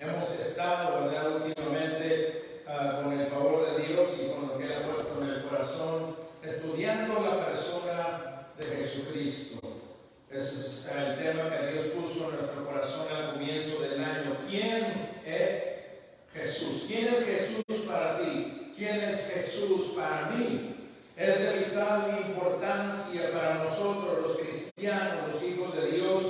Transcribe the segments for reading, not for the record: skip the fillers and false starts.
Hemos estado, ¿verdad?, últimamente con el favor de Dios y con lo que Él ha puesto en el corazón, estudiando la persona de Jesucristo. Ese es el tema que Dios puso en nuestro corazón al comienzo del año. ¿Quién es Jesús? ¿Quién es Jesús para ti? ¿Quién es Jesús para mí? Es de vital importancia para nosotros, los cristianos, los hijos de Dios,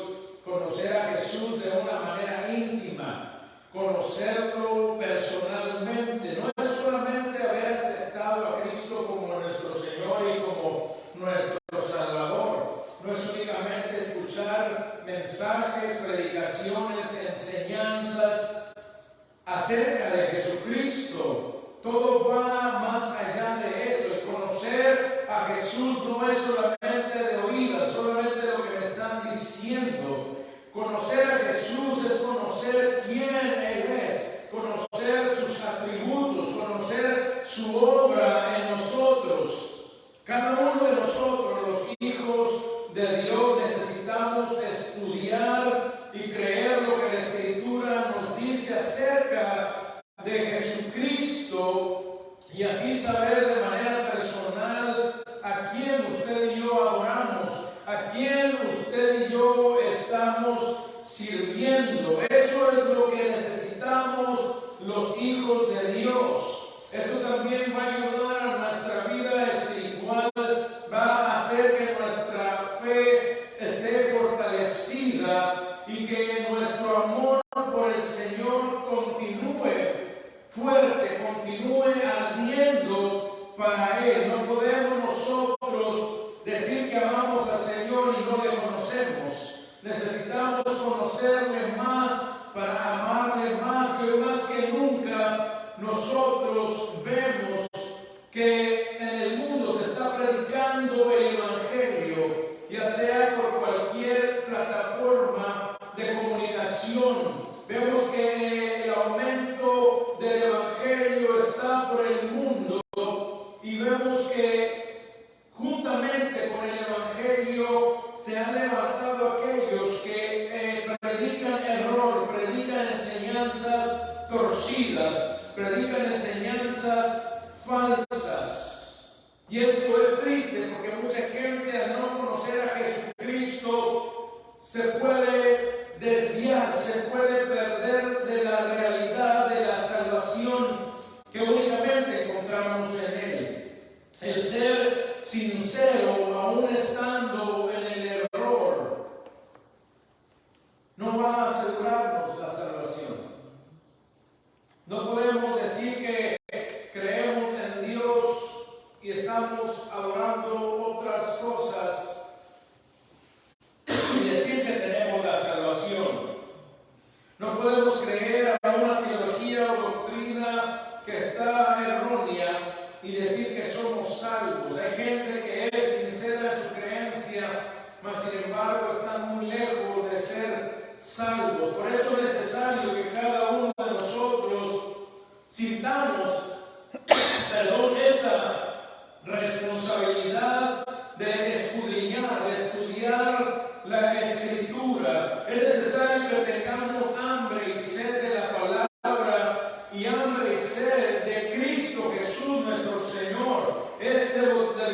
conocer a Jesús de una manera íntima, conocerlo personalmente. No es solamente haber aceptado a Cristo como nuestro Señor y como nuestro Salvador. No es únicamente escuchar mensajes, predicaciones, enseñanzas acerca de Jesucristo. Todo va más allá de eso. El conocer a Jesús no es solamente de oídas, solamente lo que me están diciendo. Conocer a Jesús es conocer quién Él es, conocer sus atributos, conocer su obra en nosotros. Cada uno de nosotros, los hijos de Dios, necesitamos estudiar y creer lo que la Escritura nos dice acerca de Jesucristo y así saber de manera personal a quién usted y yo adoramos, a quién usted y yo estamos sirviendo. Eso es lo que necesitamos los hijos de Dios. Esto también va a ayudar a nuestra vida espiritual, va a hacer que nuestra fe esté fortalecida y que nuestro amor por el Señor continúe fuerte, continúe ardiendo para Él. No podemos nosotros decir que amamos al Señor y no le conocemos. Necesitamos conocerle más para amarle más, y hoy más que nunca nosotros vemos que en el mundo se está predicando el Evangelio, ya sea por cualquier plataforma de comunicación. Vemos que el aumento del Evangelio está por el mundo y vemos que juntamente con el Evangelio se han levantado aquellos que predican error, predican enseñanzas torcidas, predican enseñanzas falsas. Y esto es triste porque mucha gente, al no conocer a Jesucristo, se puede desviar, se puede perder de la realidad de la salvación que únicamente encontramos en Él. El ser sincero, aún estando en el error, no va a asegurarnos la salvación. No podemos decir que creemos en Dios y estamos adorando otras cosas y decir que tenemos la salvación. No podemos creer a una teología o doctrina que está errónea y decir que somos salvos. Hay gente que es sincera en su creencia, mas sin embargo están muy lejos de ser salvos. Por eso es necesario que cada uno de nosotros sintamos esa responsabilidad de escudriñar, de estudiar la Escritura. Es necesario que tengamos hambre y sed de la palabra y hambre y sed de Cristo Jesús nuestro Señor. Es de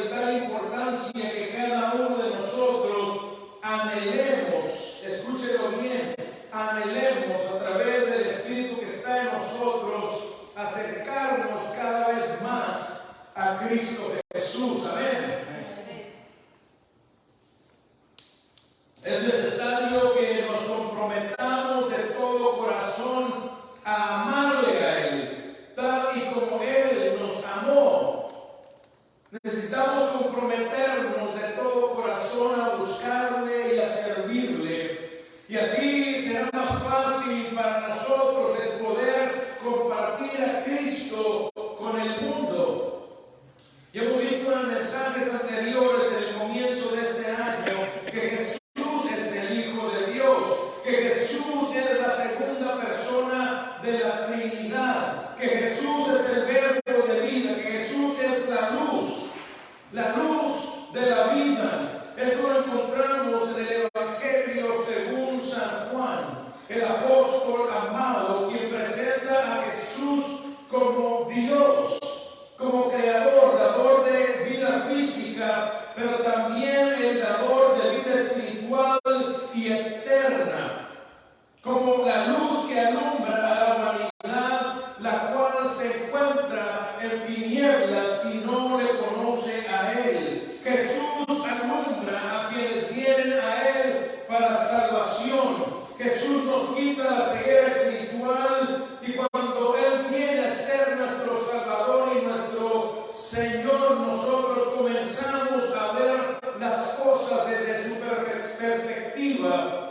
vital importancia que cada uno de nosotros anhelemos, escúchelo bien, anhelemos a través del Espíritu que está en nosotros acercarnos cada vez más a Cristo Jesús. Amén. Es necesario que nos comprometamos de todo corazón a amarle a Él, tal y como Él nos amó. Necesitamos comprometernos de todo corazón a buscarle y a servirle. Y así será más fácil para nosotros el poder compartir a Cristo con el mundo. Y hemos visto en mensajes anteriores, en el comienzo de este año, que Jesús es el Hijo de Dios, que Jesús es la segunda persona de la Trinidad, que Jesús es el verbo de vida, que Jesús es la luz de la vida. Esto lo encontramos en el Evangelio según San Juan, el apóstol amado, quien Jesús como Dios, como creador, dador de vida física, pero también el dador de vida espiritual y eterna, como la luz que alumbra a la humanidad, la cual se encuentra en tinieblas si no le conoce a Él. Jesús alumbra a quienes vienen a Él para salvación. Jesús nos quita la ceguera espiritual y cuando Él viene a ser nuestro Salvador y nuestro Señor, nosotros comenzamos a ver las cosas desde su perspectiva.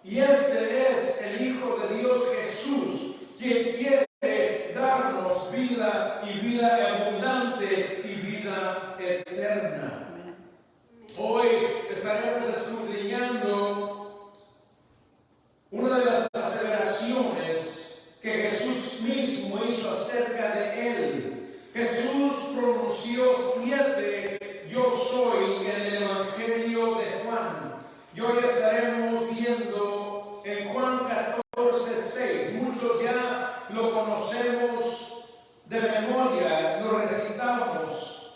Y este es el Hijo de Dios Jesús, quien quiere darnos vida y vida abundante y vida eterna. Hoy estaremos escudriñando una de las aseveraciones que Jesús mismo hizo acerca de Él. Jesús pronunció 7 yo soy en el Evangelio de Juan. Y hoy estaremos viendo en Juan 14:6. Muchos ya lo conocemos de memoria, lo recitamos.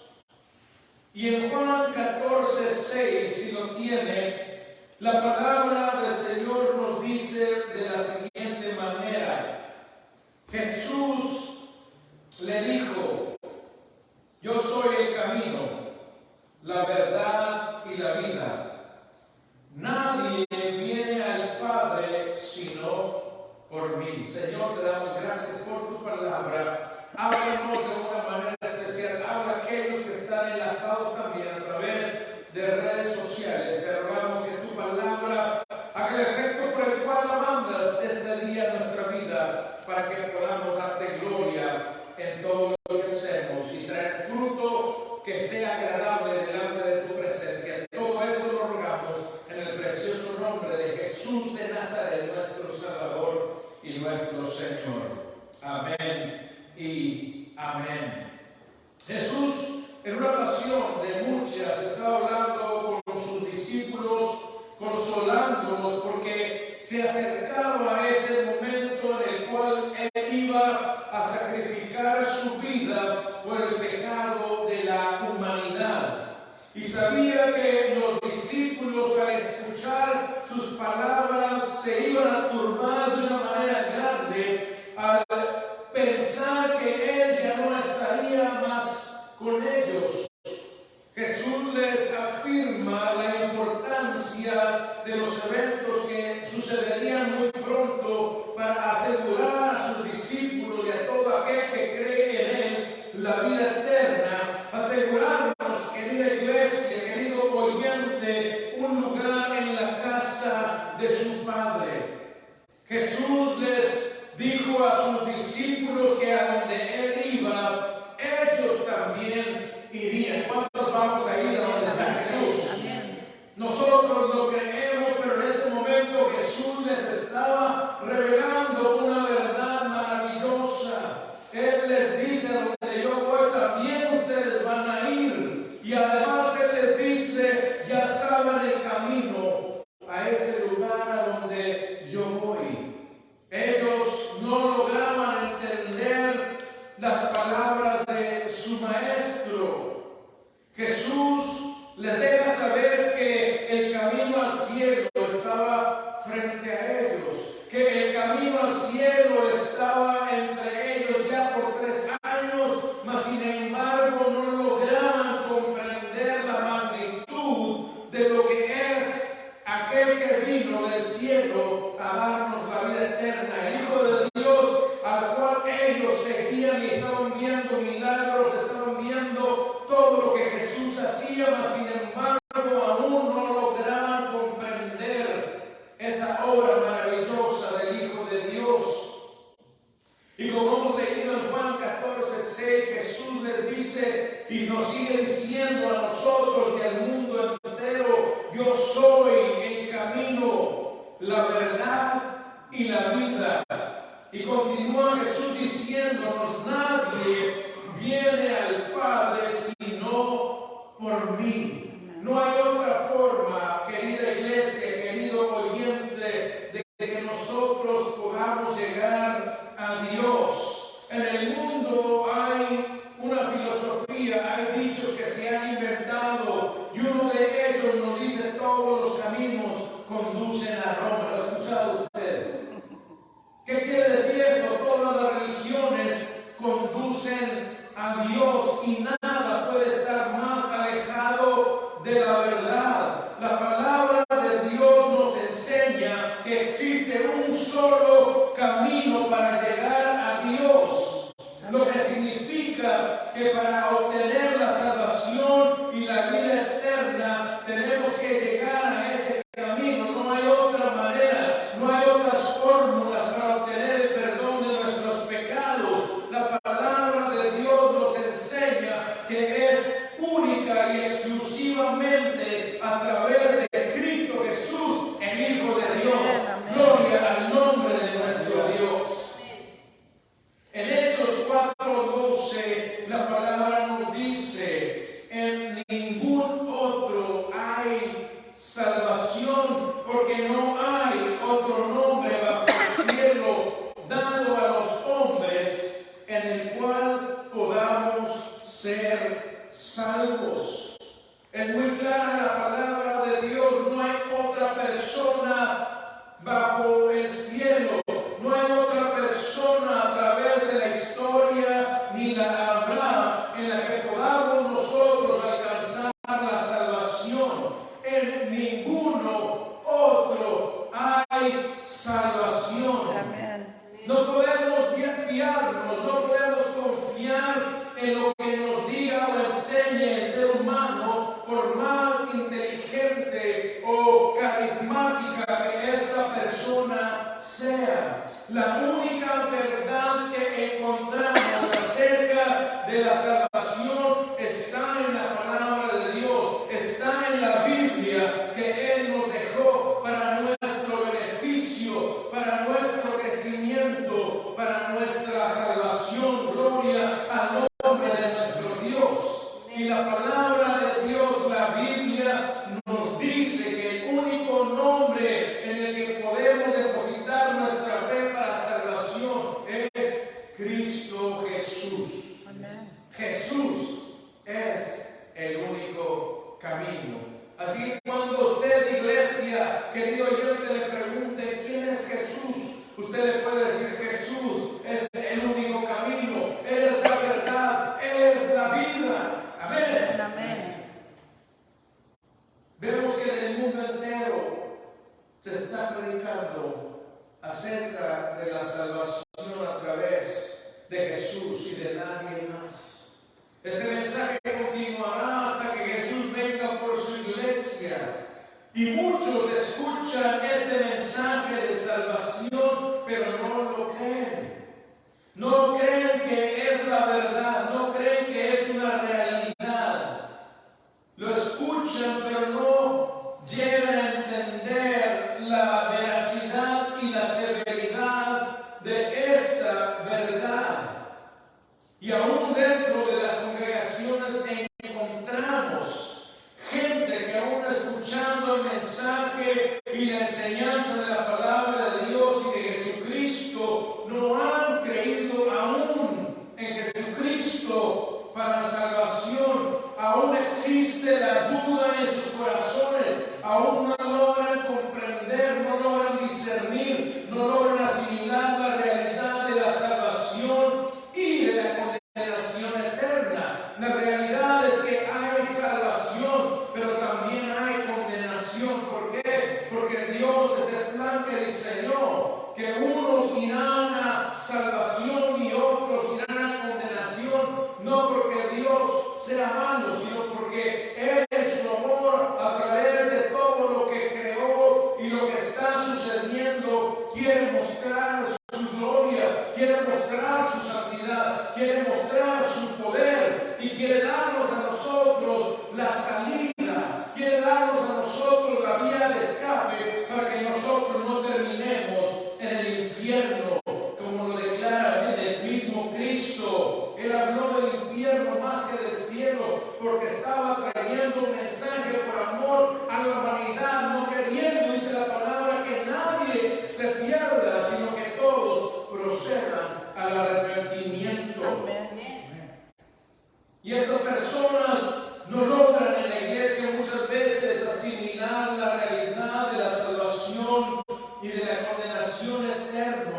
Y en Juan 14:6, si lo tiene, la palabra del Señor nos dice de la siguiente manera. Jesús le dijo: yo soy el camino, la verdad y la vida. Nadie viene al Padre sino por mí. Señor, te damos gracias por tu palabra. Háblanos de una manera especial. Habla a aquellos que están enlazados también a través de redes sociales. Te rogamos que tu palabra haga el efecto por el cual la mandas este día en nuestra vida, para que podamos darte gloria en todo lo que hacemos y traer fruto que sea agradable delante de tu presencia. Todo eso lo rogamos en el precioso nombre de Jesús de Nazaret, nuestro Salvador y nuestro Señor. Amén y amén. Jesús, en una ocasión de muchas, estaba hablando con sus discípulos, consolándolos, porque se acercaba ese momento en el cual Él iba a sacrificar su vida por el pecado de la humanidad. Y sabía que los discípulos, al escuchar sus palabras, se iban a turbar de una manera grande al pensar que Él ya no estaría más con ellos. Jesús les afirma la importancia de los eventos que sucederían muy pronto para asegurar a sus discípulos y a todo aquel que cree en Él la vida eterna. Asegurarnos, querida iglesia, querido oyente, un lugar en la casa de su Padre. Jesús les dijo a sus discípulos que a donde Él iba, ellos también irían. ¿Cuántos vamos a ir a donde está Jesús? Nosotros lo creemos, pero en ese momento Jesús les estaba revelando una verdad maravillosa. Él les dice: donde yo voy también ustedes van a ir. Y además Él les dice: ya saben el camino a ese lugar a donde yo voy. Ellos no lograban entender las palabras de su maestro. Jesús les deja saber que el camino al cielo estaba frente a ellos, que el camino al cielo estaba entre ellos ya por 3 años, mas sin embargo no lograban comprender la magnitud de lo que es aquel que vino del cielo a darnos la vida eterna, el Hijo de Dios, al cual ellos seguían y estaban viendo milagros, estaban viendo todo lo que Jesús hacía, mas sin embargo aún no lograban comprender esa obra maravillosa del Hijo de Dios. Y como hemos leído en Juan 14:6, Jesús les dice y nos sigue diciendo a nosotros y al mundo entero: yo soy el camino, la verdad y la vida. Y continúa Jesús diciéndonos: nadie viene al Padre sino por mí. No hay otra forma, querida iglesia, querido oyente, de que nosotros podamos llegar a Dios. En conducen a Dios y nada puede estar más alejado de la verdad. La palabra de Dios nos enseña que existe un solo camino para llegar a Dios, lo que significa que para obtener la salvación y la vida eterna tenemos que llegar a ese camino. No hay otra manera, no hay otras fórmulas para obtener el perdón de nuestros pecados. La palabra de Dios nos enseña que es única y exclusivamente a través de Cristo Jesús, el Hijo de Dios. Gloria al nombre de nuestro Dios. En Hechos 4:12 la palabra nos dice: en ningún otro hay salvación, porque no hay otro nombre bajo el cielo dado a los hombres en el cual podamos ser salvos. Es muy clara la palabra de Dios: no hay otra persona bajo el cielo, no hay otra persona a través de la historia ni la habrá en la que podamos nosotros alcanzar la salvación. En ninguno otro hay salvación. Amén. No podemos fiarnos, no podemos confiar en lo que nos diga o enseñe el ser humano, por más inteligente o carismática que esta persona sea. La única verdad que encontramos acerca de la salvación está en la palabra de Dios, está en la Biblia que Él nos dejó para nuestro beneficio, para nuestro crecimiento, para nuestra salvación. Gloria al nombre de nuestro Dios. Y la palabra de Dios, la Biblia, nos dice que el único nombre en el que podemos depositar nuestra fe para salvación es Cristo Jesús. Amén. Jesús es el único camino. Así que cuando usted, iglesia, querido oyente, le pregunte quién es Jesús, usted le puede decir: Jesús es el único camino, Él es la verdad, Él es la vida. Amén. Amén. Vemos que en el mundo entero se está predicando acerca de la salvación a través de Jesús y de nadie más. Este mensaje continuará hasta que Jesús venga por su iglesia. Y muchos escuchan este mensaje de salvación, pero no lo creen. No creen que es la verdad, no creen que es una realidad. Lo escuchan, pero no llegan a entender la veracidad y la severidad de esta verdad. Y aún dentro de las congregaciones encontramos gente que aún escuchando el mensaje y la enseñanza de la palabra de Dios y de Jesucristo, no han creído aún en Jesucristo para salvación. Aún existe la duda en sus corazones, aún no logran comprender, no logran discernir, no logran asimilar la realidad de la salvación y de la condenación eterna. La realidad es que hay salvación, pero también hay condenación. ¿Por qué? Porque Dios es el plan que diseñó, que unos irán a salvación y otros irán a condenación, no porque Dios sea malo, sino porque Él en su amor, a través de todo lo que creó y lo que está sucediendo, quiere mostrar su gloria, quiere mostrar su santidad, quiere mostrar su poder y quiere darnos a nosotros la salida, quiere darnos a nosotros la vía de escape para que nosotros no terminemos en el infierno, como lo declara el mismo Cristo. Él habló del infierno más que del cielo, porque estaba trayendo un mensaje por amor a la humanidad, no queriendo, dice la palabra, que nadie se pierda, sino que todos procedan al arrepentimiento. Amén. Y estas personas no logran en la iglesia muchas veces asimilar la realidad de la salvación y de la condenación eterna.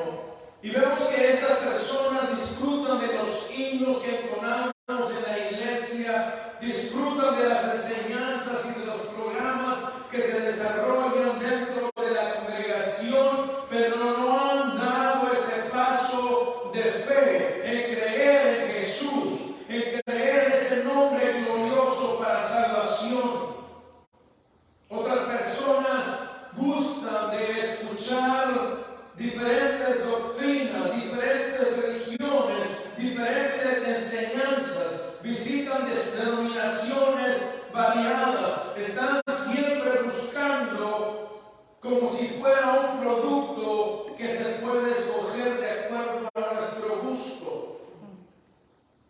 Y vemos que estas personas personas disfrutan de los himnos que entonamos en la iglesia, disfrutan de las enseñanzas y de los programas que se desarrollan dentro de la congregación, pero no han dado ese paso de fe en creer en Jesús, en creer en ese nombre glorioso para salvación. Otras personas gustan de escuchar diferentes doctrinas, diferentes religiones, diferentes enseñanzas, visitan denominaciones variadas, están siempre buscando como si fuera un producto que se puede escoger de acuerdo a nuestro gusto.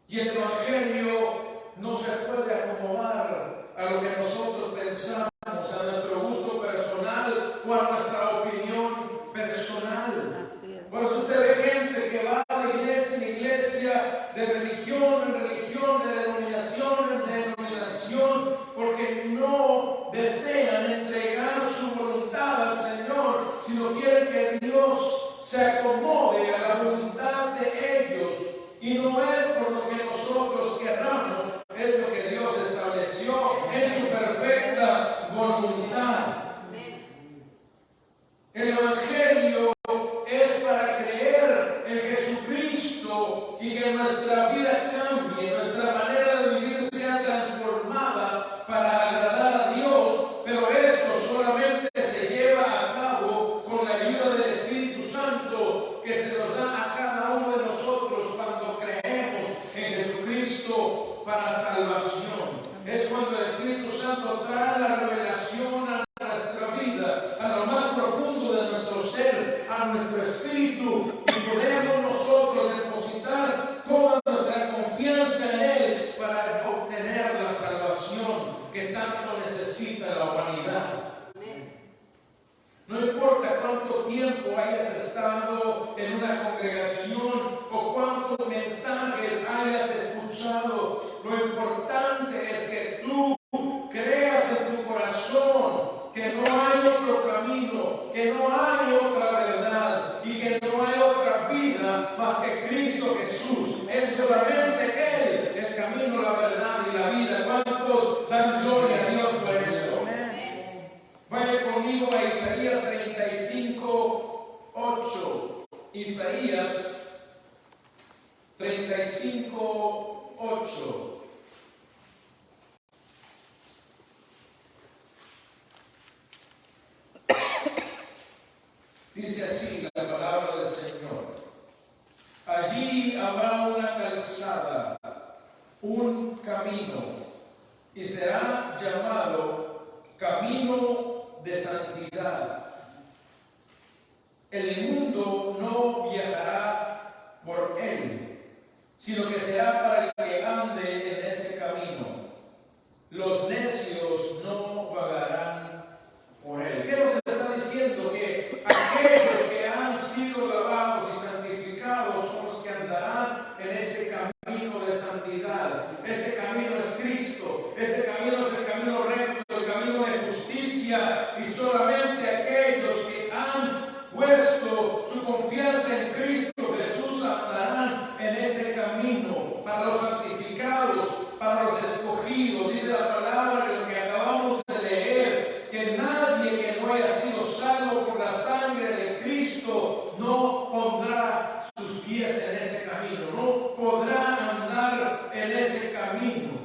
Y el Evangelio no se puede acomodar a lo que nosotros pensamos, a nuestro gusto personal o a nuestra opinión personal. Por eso usted ve gente que va de iglesia en iglesia, de religión en religión, de denominación en denominación, porque no desean entregar su voluntad al Señor, sino quieren que Dios se acomode a la voluntad de ellos. Y no es por lo que nosotros querramos, es lo que Dios estableció en su perfecta voluntad. El Evangelio es para creer en Jesucristo y que nuestra vida cambie, nuestra manera de vivir sea transformada para agradar a Dios, pero esto solamente se lleva a cabo con la ayuda del Espíritu Santo que se nos da a cada uno de nosotros cuando creemos en Jesucristo para salvación. Es cuando el Espíritu Santo trae la revelación a nuestra vida, a lo más profundo de nuestro ser, a nuestro espíritu, y podemos nosotros depositar toda nuestra confianza en Él para obtener la salvación que tanto necesita la humanidad. No importa cuánto tiempo hayas estado en una congregación o cuántos mensajes hayas escuchado, lo importante es que tú creas en tu corazón que no hay otro camino, que no hay otra verdad y que no hay otra vida más que Cristo Jesús. Es solamente Él el camino, la verdad y la vida. ¿Cuántos dan gloria a Dios por eso? Vaya conmigo a Isaías 35, 8. Isaías 35, 8. Dice así la palabra del Señor: allí habrá una calzada, un camino, y será llamado camino de santidad. El inmundo no viajará por él, sino que será para el que ande en ese camino. Los necios no vagarán por él. ¿Qué nos está diciendo? Que aquellos que han sido lavados y santificados son los que andarán en ese camino de santidad. Ese camino es Cristo. Ese camino es el camino recto, el camino de justicia, y solamente aquellos que han puesto su confianza en Cristo Jesús andarán en ese camino. Para los santificados, para los escogidos, dice la palabra de lo que acabamos de leer, que nadie que no haya sido salvo por la sangre de Cristo no pondrá sus pies en ese camino, no podrá andar en ese camino.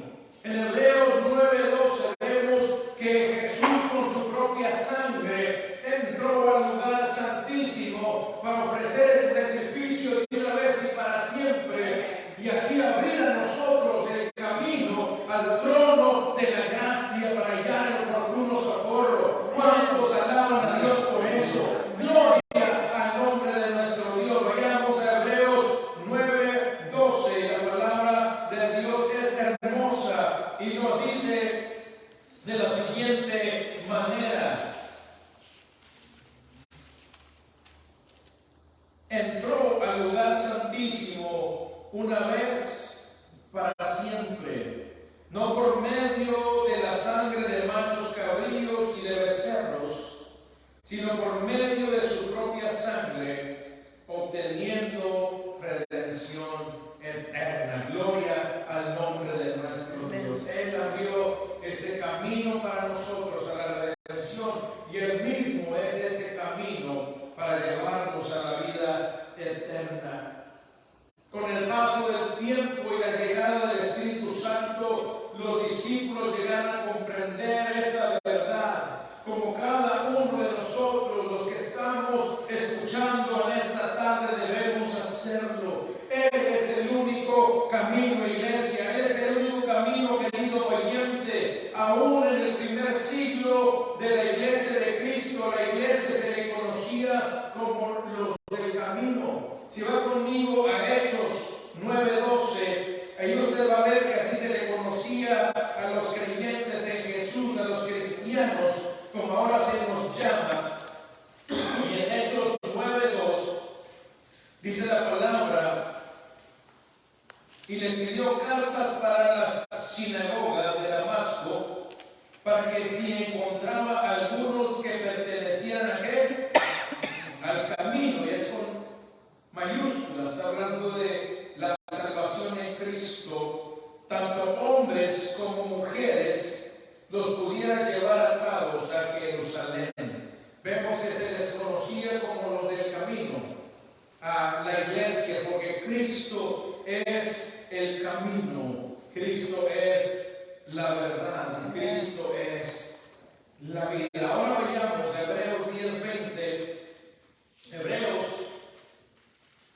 En Hebreos 9:12 vemos que Jesús con su propia sangre entró al lugar santísimo para ofrecer ese sacrificio de una vez y para siempre, y así abrir a nosotros el camino al trono de la gracia para hallar el oportuno socorro. ¿Cuántos alaban a Dios por eso? Gloria al nombre de nuestro Dios. Vayamos a Hebreos 9:12. La palabra de Dios es hermosa y nos dice de la siguiente manera: entró al lugar santísimo una vez para siempre, no por medio de la sangre de machos cabríos y de becerros, sino por medio de su propia sangre, obteniendo redención eterna. Con el paso del tiempo y la llegada del Espíritu Santo, los discípulos llegaron a comprender esta verdad, como cada uno de nosotros, los que estamos escuchando en esta tarde, debemos hacerlo. Él es el único camino, iglesia. Él es el único camino, querido oyente. Aún en el primer siglo de la iglesia de Cristo, la iglesia se le conocía como los del camino. Si va conmigo a Hechos 9:12, ahí usted va a ver que así se le conocía a los creyentes en Jesús, a los cristianos, como ahora se nos llama. Y en Hechos 9:2 dice la palabra: y le pidió cartas para las sinagogas de Damasco, para que si encontraba algunos que pertenecían a él, al camino, y es con mayúsculas, está hablando de la salvación en Cristo, tanto hombres como mujeres, los pudiera llevar atados a Jerusalén. Vemos que se les conocía como los del camino a la iglesia, porque Cristo es el camino, Cristo es la verdad, y Cristo es la vida. Ahora veamos Hebreos 10:20. Hebreos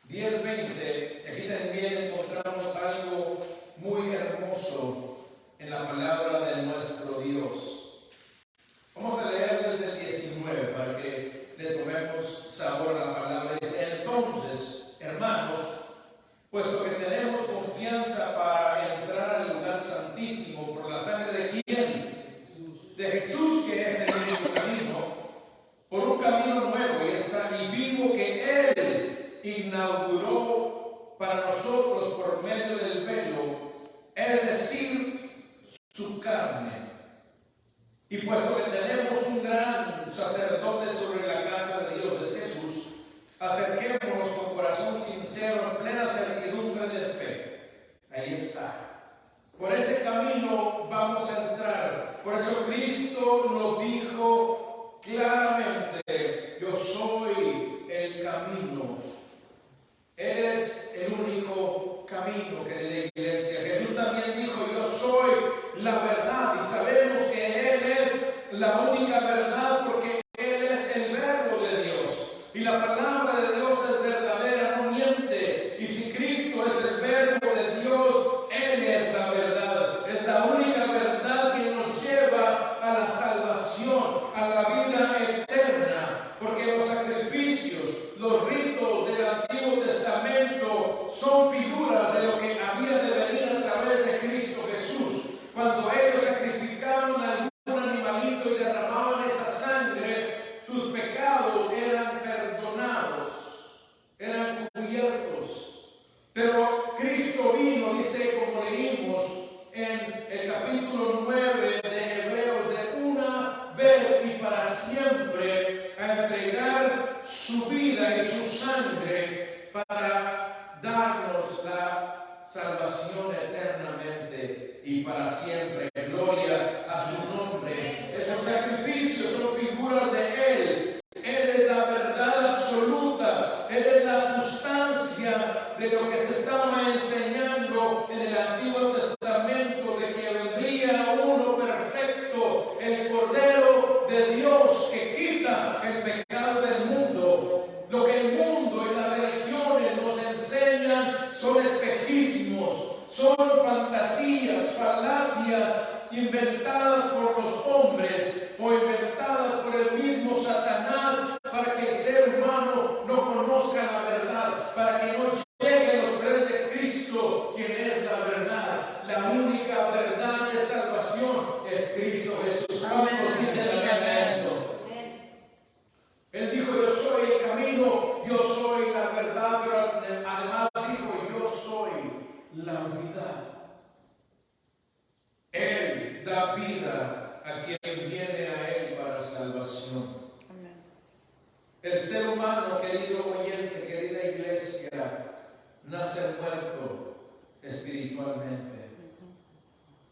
10:20, aquí también encontramos algo muy hermoso en la palabra de nuestro Dios. Vamos a leer desde el 19 para que le tomemos sabor a la palabra. Dice: entonces, hermanos, puesto que tenemos confianza para entrar al lugar santísimo por la sangre de ¿quién? De Jesús, que es el único camino, por un camino nuevo y vivo que Él inauguró para nosotros por medio del velo, es decir, su carne. Y puesto que tenemos un gran sacerdote sobre la casa de Dios, es Jesús, acerquémonos con corazón sincero, en plena certidumbre de fe. Ahí está. Por ese camino vamos a entrar. Por eso Cristo nos dijo claramente: yo soy el camino. Él es el único camino, querida iglesia. Jesús también dijo: yo soy la verdad, y sabemos que Él es la única verdad porque Él es el verbo de Dios. Y la palabra de Dios es verdadera, no miente. Y si Cristo es el verbo de Dios, Él es la verdad. Es la única verdad que nos lleva a la salvación, a la vida eterna. Porque los sacrificios, los ritos del Antiguo Testamento son figuras de lo que había de venir a través de Cristo Jesús. Cuando ellos sacrificaban algún animalito y derramaban esa sangre, sus pecados eran perdonados, eran cubiertos. Pero Cristo vino, dice, como leímos en el capítulo 9 de Hebreos, de una vez y para siempre, a entregar su vida y su sangre para darnos la salvación eternamente y para siempre. Gloria a su nombre. Esos sacrificios son figuras de Él. Él es la verdad absoluta. Él es la sustancia de lo que se estaba enseñando en el Antiguo Testamento, de que vendría uno perfecto, el Cordero de Dios que quita el pecado del mundo. Lo que el mundo y las religiones nos enseñan son espejismos, son fantasías, falacias inventadas por los hombres o inventadas por el mismo Satanás para que el ser humano no conozca la verdad, para que no llegue a los pies de Cristo, quien es la verdad. La única verdad de salvación es Cristo Jesús. ¿Cuántos dicen amén a esto? Él dijo: yo soy el camino, yo soy la verdad, pero además dijo: yo soy la vida. Él da vida a quien viene a Él para salvación. Amén. El ser humano, querido oyente, querida iglesia, nace muerto espiritualmente.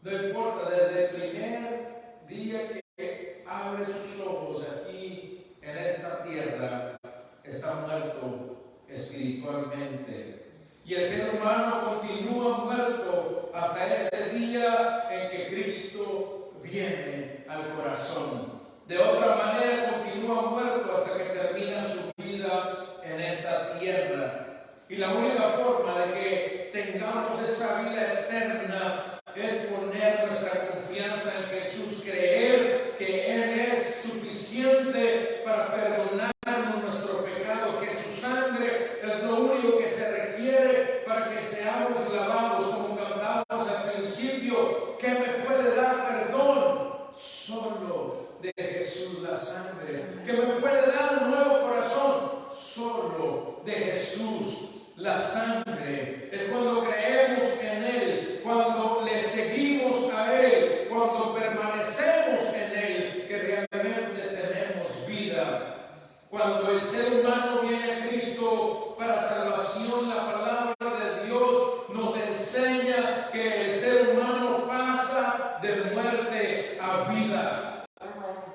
No importa, desde el primer día que abre sus ojos aquí en esta tierra, está muerto espiritualmente. Y el ser humano continúa muerto hasta ese día en que Cristo viene al corazón. De otra manera, continúa muerto hasta que termina su vida en esta tierra. Y la única forma de que tengamos esa vida eterna es poner nuestra confianza en Jesús, creer que Él es suficiente para perdonarnos nuestro pecado, que su sangre es lo único que se requiere para que seamos lavados, como cantamos al principio. ¿Qué me puede dar perdón? Solo de Jesús la sangre. ¿Que me puede dar un nuevo corazón? Solo de Jesús la sangre. Es cuando creemos en Él, cuando le seguimos a Él, cuando permanecemos en Él, que realmente tenemos vida. Cuando el ser humano viene a Cristo para salvación, la palabra de Dios nos enseña que el ser humano pasa de muerte a vida.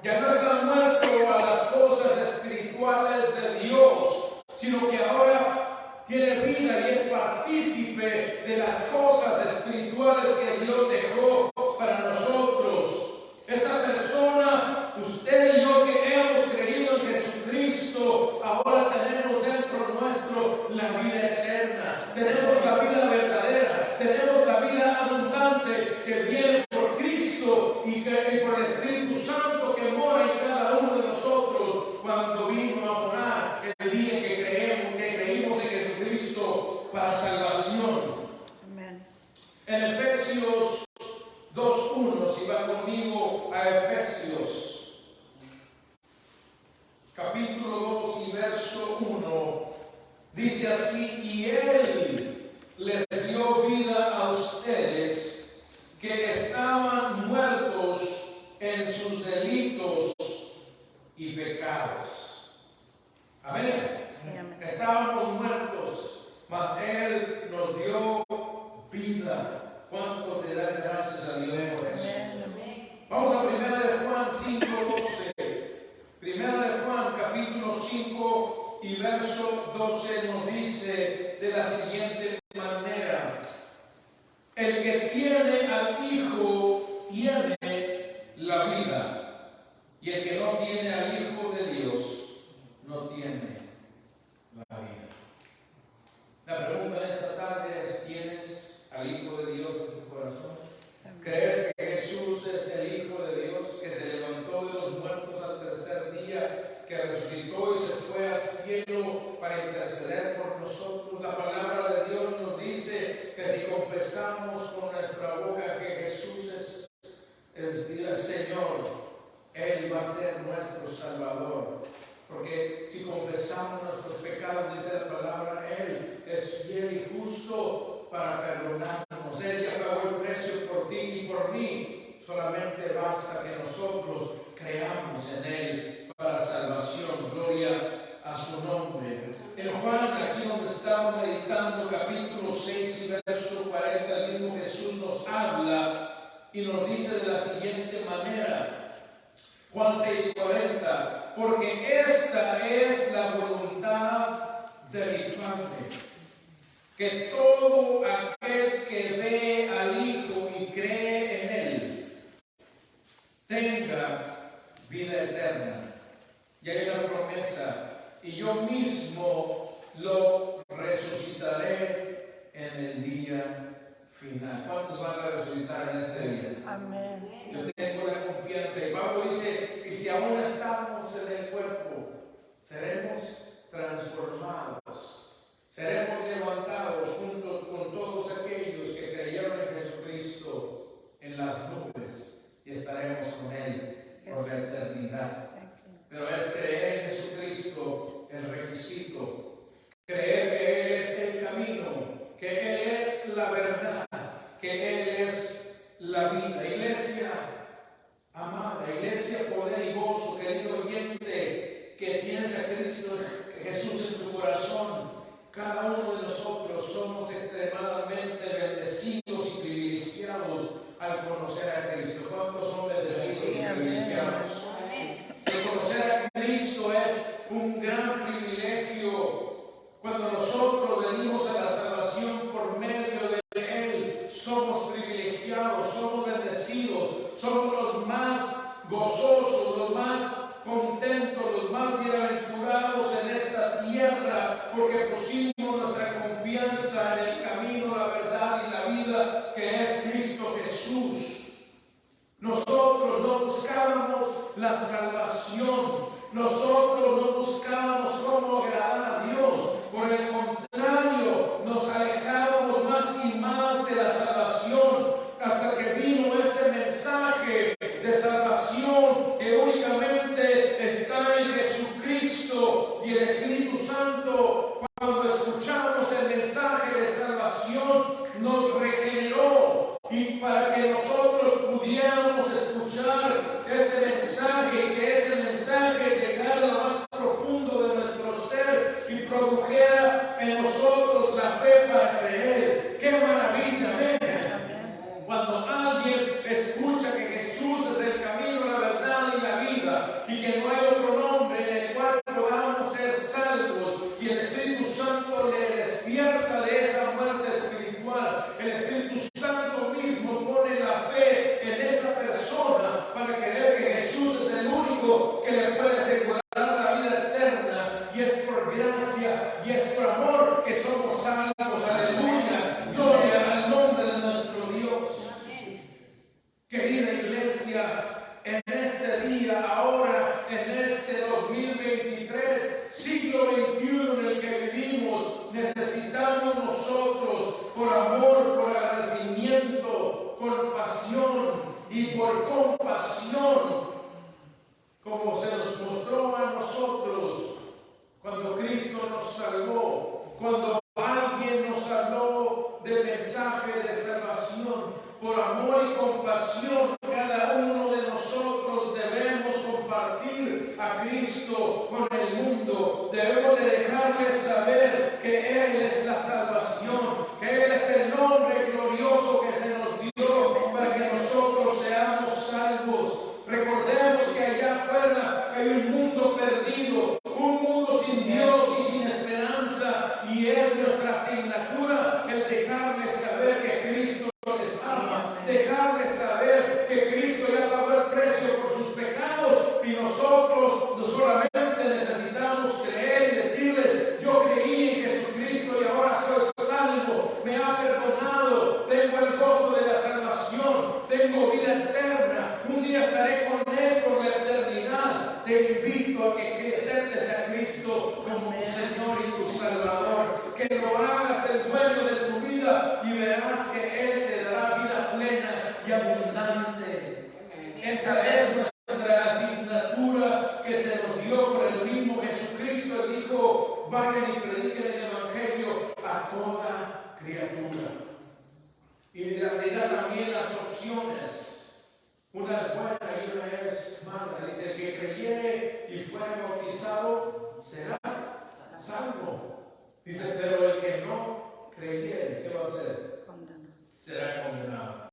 Ya no está muerto a las cosas espirituales de Dios, sino que ahora tiene vida y es partícipe de las cosas espirituales que Dios dejó para nosotros. Esta persona, usted y yo que hemos creído en Jesucristo, ahora tenemos dentro nuestro la vida eterna, tenemos la vida verdadera, tenemos la vida abundante que viene por Cristo y por el Espíritu Santo que mora en cada uno de nosotros cuando vino a morar el día que creímos en Jesucristo para salvación. Amén. En Efesios 2:1, si va conmigo a Efesios, capítulo 2 y verso 1, dice así: y Él les dio vida a ustedes que estaban muertos en sus delitos y pecados. Amén. Sí, amén. Estábamos muertos, mas Él nos dio vida. ¿Cuántos le dan gracias a Dios por eso? Amén. Vamos a 1 de Juan 5:12. 1 de Juan capítulo 5 y verso 12 nos dice de la siguiente manera: el que tiene al Hijo tiene la vida, y el que no tiene al Hijo de Dios no tiene la vida. La pregunta en esta tarde es: ¿tienes al Hijo de Dios en tu corazón? ¿Crees que Jesús es el Hijo de Dios, que se levantó de los muertos al tercer día, que resucitó y se fue al cielo para interceder por nosotros? La palabra de Dios nos dice que si confesamos con nuestra boca que Jesús es el Señor, Él va a ser nuestro Salvador. Porque si confesamos nuestros pecados, dice la palabra, Él es fiel y justo para perdonarnos. Él ya pagó el precio por ti y por mí. Solamente basta que nosotros creamos en Él para salvación. Gloria a su nombre. En Juan, aquí donde estamos meditando, capítulo 6 y verso 40, el mismo Jesús nos habla y nos dice de la siguiente manera. Juan 6:40, porque esta es la voluntad de mi Padre, que todo aquel que ve al Hijo y cree en Él tenga vida eterna. Y hay una promesa: y yo mismo lo resucitaré en el día final. ¿Cuántos van a resucitar en este día? Amén. Sí. Yo tengo la confianza. Y Pablo dice: y si aún estamos en el cuerpo, seremos transformados, seremos levantados junto con todos aquellos que creyeron en Jesucristo en las nubes, y estaremos con Él por la eternidad. Pero es creer en Jesucristo el requisito, creer que Él es el camino, que Él es la verdad, que Él es la vida. Iglesia amada, iglesia poder y gozo, querido oyente, que tienes a Cristo Jesús en tu corazón, cada uno de nosotros somos extremadamente bendecidos y privilegiados al conocer a Cristo. ¿Cuántos son bendecidos y privilegiados? El conocer a Cristo es un gran privilegio. Cuando por medio de Él somos privilegiados, somos bendecidos, somos los más gozosos, los más contentos, los más bienaventurados en esta tierra, porque pusimos nuestra confianza en el camino, la verdad y la vida, que es Cristo Jesús. Nosotros no buscábamos la salvación, nosotros no buscábamos cómo agradar a Dios, por el contrario, nos alejábamos más y más de la salvación, hasta que vino este mensaje de salvación que únicamente está en Jesucristo y el Espíritu Santo. Cuando escuchamos el mensaje de salvación, nos regeneró, y para que nosotros pudiéramos escuchar ese mensaje y que ese mensaje llegara a lo más profundo de nuestro ser y produjera en nosotros la fe para creer. ¡Qué maravilla! Amén. Cuando alguien escucha que Jesús es el camino, la verdad y la vida, y que no hay otro nombre en el cual podamos ser salvos, y el Espíritu Santo le despierta de esa muerte espiritual, el Espíritu Santo mismo pone la fe en esa persona para creer que Jesús es el único que le puede asegurar la vida eterna, y es por gracia y es por amor que somos salvos. Aleluya, gloria al nombre de nuestro Dios. Querida iglesia, en este día, ahora, en este 2023, siglo XXI en el que vivimos, necesitamos nosotros, por amor, por agradecimiento, por pasión y por compasión, como se nos mostró a nosotros cuando Cristo nos salvó, cuando alguien nos habló del mensaje de salvación. Por amor y compasión, cada uno de nosotros debemos compartir a Cristo con el mundo. Debemos de dejarles saber que Él es la salvación, que Él es el nombre glorioso que se nos dio para que nosotros seamos salvos. Recordemos que allá afuera hay un mundo perdido, un mundo sin Dios y sin esperanza, y es nuestra asignatura el dejarles saber que Cristo les ama, dejarles saber que Cristo ya pagó el precio por sus pecados, y nosotros no solamente necesitamos creer y decirles: yo creí en Jesucristo y ahora soy salvo, me ha perdonado, tengo el gozo de la salvación, tengo vida eterna, un día estaré con Él por la eternidad. Te invito a que aceptes a Cristo como tu Señor y tu Salvador, que lo hagas el dueño de tu vida, y verás que Él te dará vida plena y abundante. Esa es nuestra asignatura que se nos dio por el mismo Jesucristo. Él dijo: vayan y prediquen el Evangelio a toda criatura. Y de realidad también las opciones, una es buena y una es mala. Dice: el que creyere y fuere bautizado será salvo. Dice: pero el que no creyere, ¿qué va a hacer? Será condenado.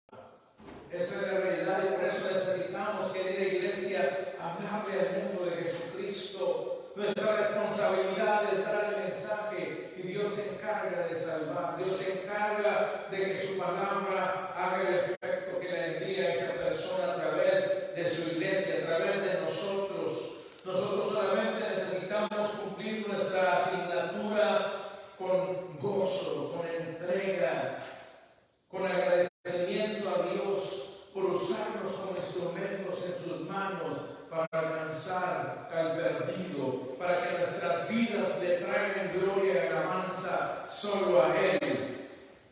Esa es la realidad, y por eso necesitamos, querida iglesia, hablarle al mundo de Jesucristo. Nuestra responsabilidad es dar el mensaje, y Dios se encarga de salvar. Dios se encarga de que su palabra haga el efecto que le envía a esa persona a través de su iglesia, a través de nosotros. Nosotros solamente necesitamos cumplir nuestra asignatura con gozo, con entrega, con agradecimiento a Dios por usarnos como instrumentos en sus manos para alcanzar al perdido, para que nuestras vidas le traigan gloria y alabanza solo a Él.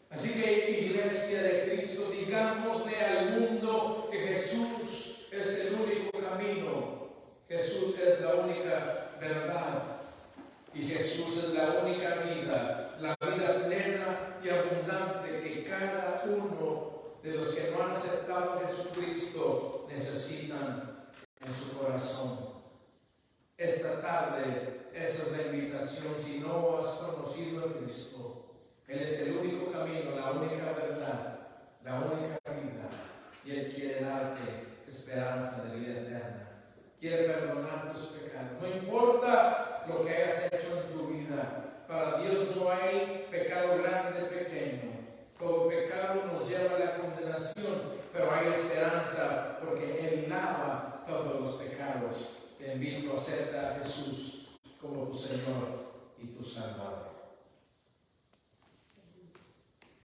Así que, iglesia de Cristo, digámosle al mundo que Jesús es el único camino, Jesús es la única verdad, y Jesús es la única vida, la vida plena y abundante que cada uno de los que no han aceptado a Jesucristo necesitan en su corazón. Esta tarde, esa es la invitación. Si no has conocido a Cristo, Él es el único camino, la única verdad, la única vida, y Él quiere darte esperanza de vida eterna. Quiere perdonar tus pecados. No importa lo que hayas hecho en tu vida, Para Dios no hay pecado grande, pequeño. Todo pecado nos lleva a la condenación, pero hay esperanza porque Él lava todos los pecados. Te invito a aceptar a Jesús como tu Señor y tu Salvador.